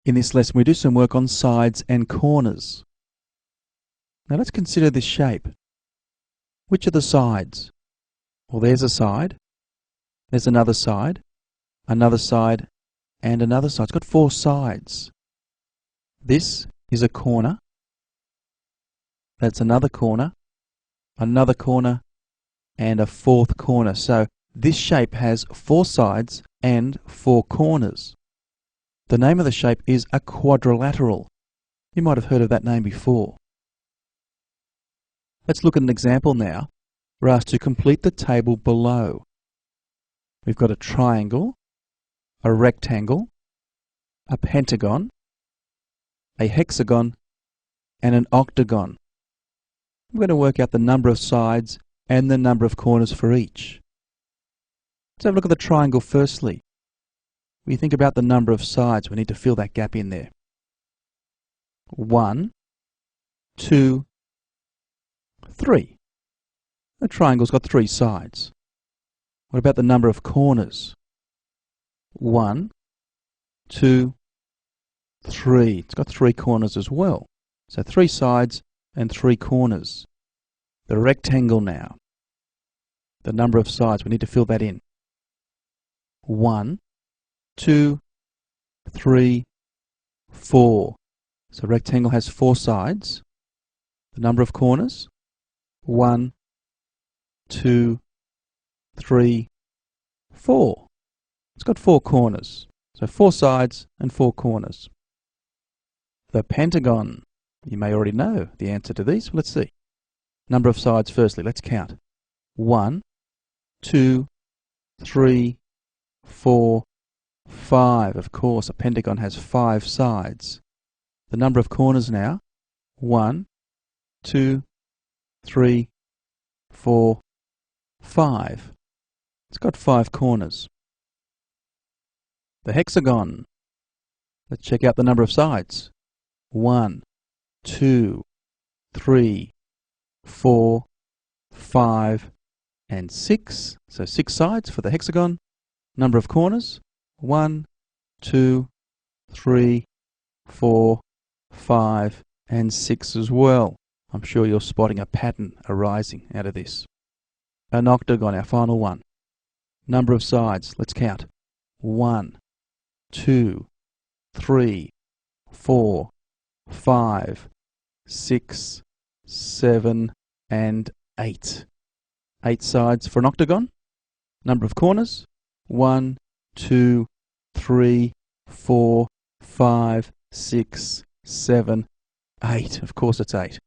In this lesson we do some work on sides and corners. Now let's consider this shape. Which are the sides? Well, there's a side, there's another side, and another side. It's got four sides. This is a corner, that's another corner, and a fourth corner. So this shape has four sides and four corners. The name of the shape is a quadrilateral. You might have heard of that name before. Let's look at an example now. We're asked to complete the table below. We've got a triangle, a rectangle, a pentagon, a hexagon, and an octagon. We're going to work out the number of sides and the number of corners for each. Let's have a look at the triangle firstly. When you think about the number of sides, we need to fill that gap in there. 1, 2, 3. The triangle's got 3 sides. What about the number of corners? 1, 2, 3. It's got 3 corners as well. So 3 sides and 3 corners. The rectangle now. The number of sides, we need to fill that in. 1, 2, 3, 4. So rectangle has 4 sides. The number of corners? 1, 2, 3, 4. It's got 4 corners. So 4 sides and 4 corners. The pentagon. You may already know the answer to these. Let's see. Number of sides firstly. Let's count. 1, 2, 3, 4, 5. Of course, a pentagon has 5 sides. The number of corners now? 1, 2, 3, 4, 5. It's got 5 corners. The hexagon. Let's check out the number of sides. 1, 2, 3, 4, 5, and 6. So 6 sides for the hexagon. Number of corners? 1, 2, 3, 4, 5, and 6 as well. I'm sure you're spotting a pattern arising out of this. An octagon, our final one. Number of sides, let's count. 1, 2, 3, 4, 5, 6, 7, and 8. 8 sides for an octagon. Number of corners? 1, 2, 3, 4, 5, 6, 7, 8. Of course it's 8.